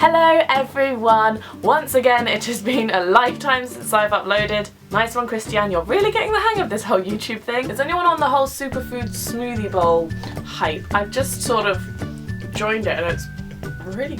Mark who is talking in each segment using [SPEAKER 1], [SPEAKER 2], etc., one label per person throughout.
[SPEAKER 1] Hello everyone! Once again, it has been a lifetime since I've uploaded. Nice one, Christianne, you're really getting the hang of this whole YouTube thing. Is anyone on the whole superfood smoothie bowl hype? I've just sort of joined it and it's really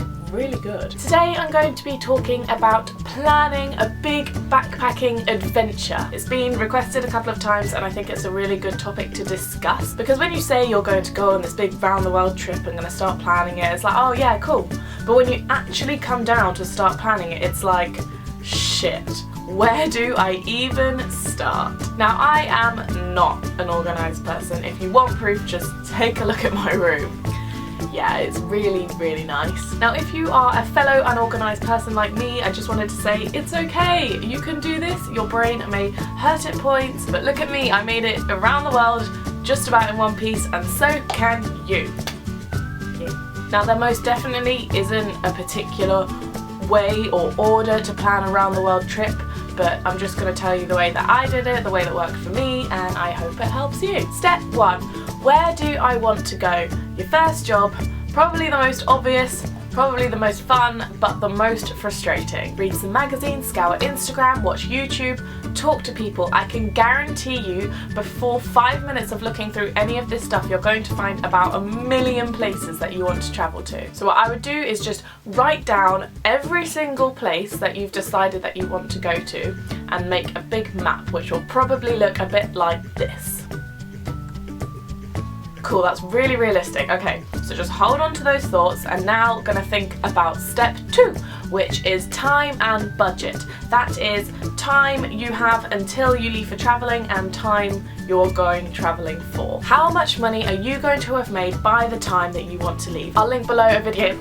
[SPEAKER 1] good. Today I'm going to be talking about planning a big backpacking adventure. It's been requested a couple of times and I think it's a really good topic to discuss, because when you say you're going to go on this big round the world trip and going to start planning it, it's like, oh yeah, cool. But when you actually come down to start planning it, it's like, shit, where do I even start? Now, I am not an organised person. If you want proof, just take a look at my room. Yeah, it's really nice. Now, if you are a fellow unorganised person like me, I just wanted to say it's okay. You can do this. Your brain may hurt at points, but look at me. I made it around the world just about in one piece, and so can you. Now, there most definitely isn't a particular way or order to plan a round the world trip, but I'm just going to tell you the way that I did it, the way that worked for me, and I hope it helps you. Step 1. Where do I want to go? Your first job, probably the most obvious, probably the most fun, but the most frustrating. Read some magazines, scour Instagram, watch YouTube, talk to people. I can guarantee you, before 5 minutes of looking through any of this stuff, you're going to find about a million places that you want to travel to. So what I would do is just write down every single place that you've decided that you want to go to and make a big map, which will probably look a bit like this. Cool, that's really realistic. Okay, so just hold on to those thoughts, and now gonna think about step 2, which is time and budget. That is time you have until you leave for travelling and time you're going travelling for. How much money are you going to have made by the time that you want to leave? I'll link below a video.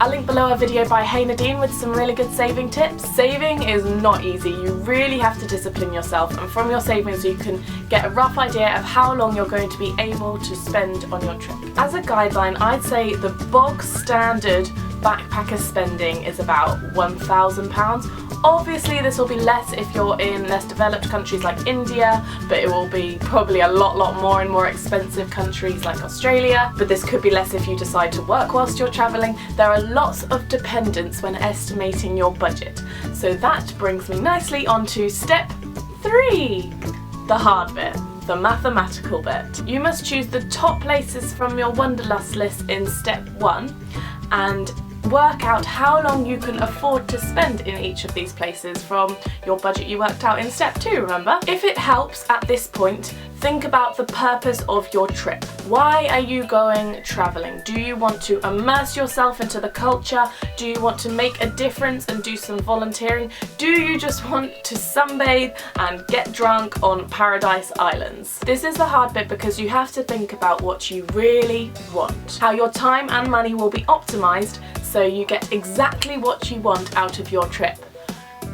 [SPEAKER 1] I'll link below a video by Nadine with some really good saving tips. Saving is not easy. You really have to discipline yourself, and from your savings you can get a rough idea of how long you're going to be able to spend on your trip. As a guideline, I'd say the bog standard backpacker spending is about £1,000. Obviously this will be less if you're in less developed countries like India, but it will be probably a lot more in more expensive countries like Australia. But this could be less if you decide to work whilst you're travelling. There are lots of dependents when estimating your budget. So that brings me nicely onto step 3, the hard bit. The mathematical bit. You must choose the top places from your wanderlust list in step 1 and work out how long you can afford to spend in each of these places from your budget you worked out in step 2, remember? If it helps at this point, think about the purpose of your trip. Why are you going travelling? Do you want to immerse yourself into the culture? Do you want to make a difference and do some volunteering? Do you just want to sunbathe and get drunk on paradise islands? This is the hard bit because you have to think about what you really want. How your time and money will be optimised so you get exactly what you want out of your trip.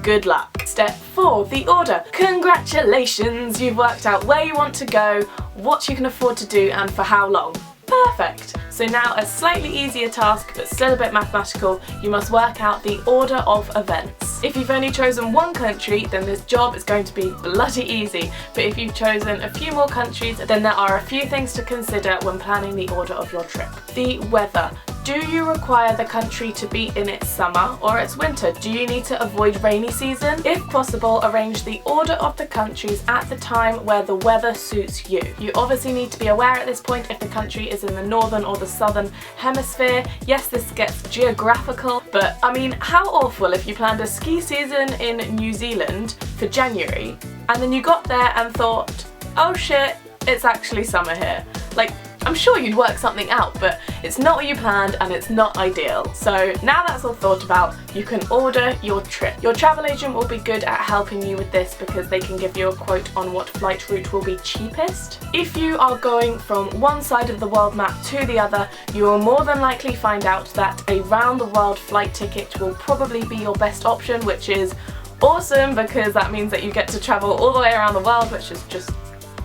[SPEAKER 1] Good luck. Step 4, the order. Congratulations, you've worked out where you want to go, what you can afford to do, and for how long. Perfect! So now a slightly easier task, but still a bit mathematical, you must work out the order of events. If you've only chosen one country, then this job is going to be bloody easy, but if you've chosen a few more countries, then there are a few things to consider when planning the order of your trip. The weather. Do you require the country to be in its summer or its winter? Do you need to avoid rainy season? If possible, arrange the order of the countries at the time where the weather suits you. You obviously need to be aware at this point if the country is in the northern or the southern hemisphere. Yes, this gets geographical, but I mean, how awful if you planned a ski season in New Zealand for January and then you got there and thought, oh shit, it's actually summer here. Like, I'm sure you'd work something out, but it's not what you planned and it's not ideal. So now that's all thought about, you can order your trip. Your travel agent will be good at helping you with this because they can give you a quote on what flight route will be cheapest. If you are going from one side of the world map to the other, you will more than likely find out that a round the world flight ticket will probably be your best option, which is awesome because that means that you get to travel all the way around the world, which is just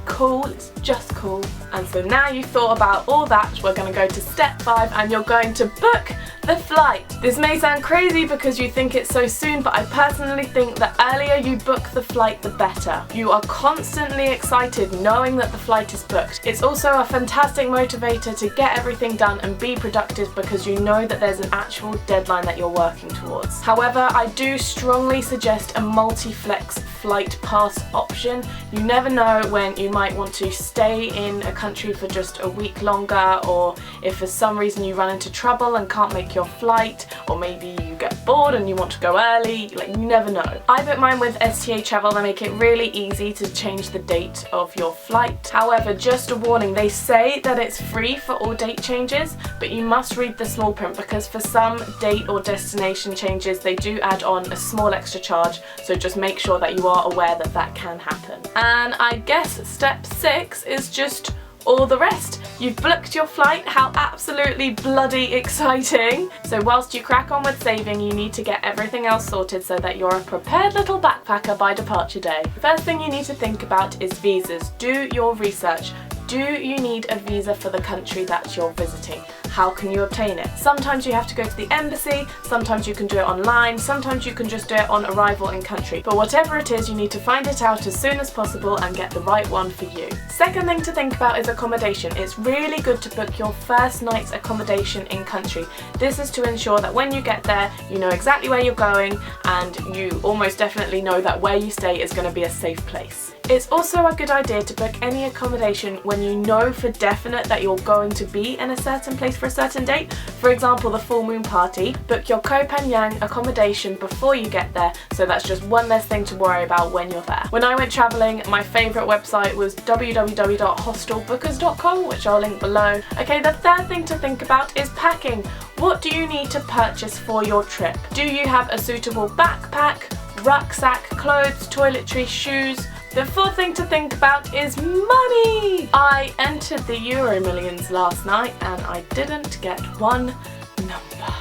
[SPEAKER 1] cool. It's just cool. And so now you've thought about all that, we're going to go to step 5 and you're going to book The flight. This may sound crazy because you think it's so soon, but I personally think the earlier you book the flight, the better. You are constantly excited knowing that the flight is booked. It's also a fantastic motivator to get everything done and be productive because you know that there's an actual deadline that you're working towards. However, I do strongly suggest a multi-flex flight pass option. You never know when you might want to stay in a country for just a week longer, or if for some reason you run into trouble and can't make your flight, or maybe you get bored and you want to go early. Like, you never know. I booked mine with STA Travel. They make it really easy to change the date of your flight. However, just a warning, they say that it's free for all date changes, but you must read the small print because for some date or destination changes they do add on a small extra charge, so just make sure that you are aware that that can happen. And I guess step 6 is just all the rest. You've booked your flight. How absolutely bloody exciting. So whilst you crack on with saving, you need to get everything else sorted so that you're a prepared little backpacker by departure day. First thing you need to think about is visas. Do your research. Do you need a visa for the country that you're visiting? How can you obtain it? Sometimes you have to go to the embassy, sometimes you can do it online, sometimes you can just do it on arrival in country. But whatever it is, you need to find it out as soon as possible and get the right one for you. Second thing to think about is accommodation. It's really good to book your first night's accommodation in country. This is to ensure that when you get there, you know exactly where you're going and you almost definitely know that where you stay is going to be a safe place. It's also a good idea to book any accommodation when you know for definite that you're going to be in a certain place for a certain date. For example, the full moon party. Book your Koh Phangan accommodation before you get there, so that's just one less thing to worry about when you're there. When I went travelling, my favourite website was www.hostelbookers.com, which I'll link below. Okay, the third thing to think about is packing. What do you need to purchase for your trip? Do you have a suitable backpack, rucksack, clothes, toiletries, shoes? The fourth thing to think about is money! I entered the Euro Millions last night and I didn't get one number.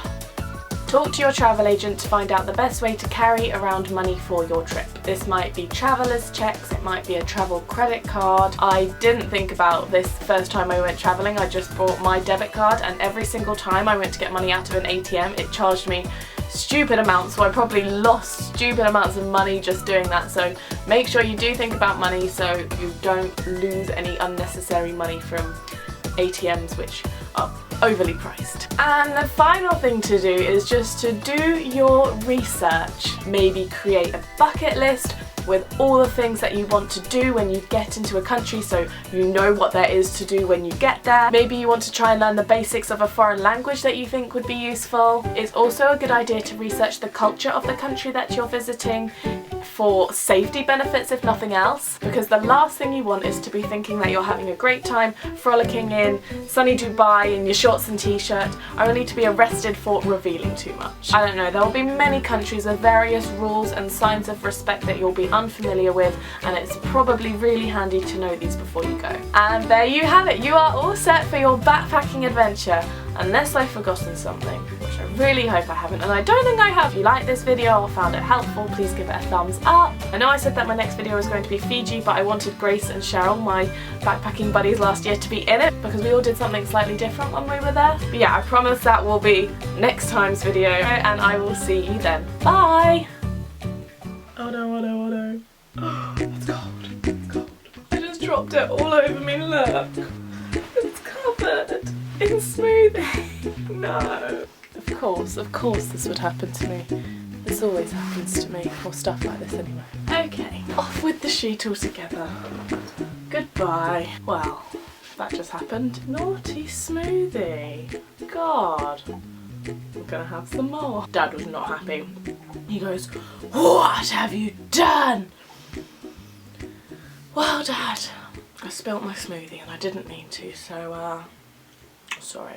[SPEAKER 1] Talk to your travel agent to find out the best way to carry around money for your trip. This might be traveller's checks, it might be a travel credit card. I didn't think about this first time I went travelling. I just brought my debit card, and every single time I went to get money out of an ATM, it charged me stupid amounts, so I probably lost stupid amounts of money just doing that. So make sure you do think about money so you don't lose any unnecessary money from ATMs which are overly priced. And the final thing to do is just to do your research. Maybe create a bucket list with all the things that you want to do when you get into a country, so you know what there is to do when you get there. Maybe you want to try and learn the basics of a foreign language that you think would be useful. It's also a good idea to research the culture of the country that you're visiting for safety benefits, if nothing else, because the last thing you want is to be thinking that you're having a great time frolicking in sunny Dubai in your shorts and t-shirt, only to be arrested for revealing too much. I don't know, there will be many countries with various rules and signs of respect that you'll be unfamiliar with, and it's probably really handy to know these before you go. And there you have it, you are all set for your backpacking adventure, unless I've forgotten something, which I really hope I haven't, and I don't think I have. If you liked this video or found it helpful, please give it a thumbs up. I know I said that my next video was going to be Fiji, but I wanted Grace and Cheryl, my backpacking buddies last year, to be in it because we all did something slightly different when we were there. But yeah, I promise that will be next time's video, and I will see you then. Bye! Oh no, oh no, oh no. Oh, it's cold, it's cold. I just dropped it all over me, look. It's covered in smoothie. No. Of course this would happen to me. This always happens to me, or stuff like this anyway. Okay, off with the sheet altogether. Goodbye. Well, that just happened. Naughty smoothie. God. I'm gonna have some more. Dad was not happy. He goes, "What have you done?" Well, Dad, I spilt my smoothie and I didn't mean to, so sorry.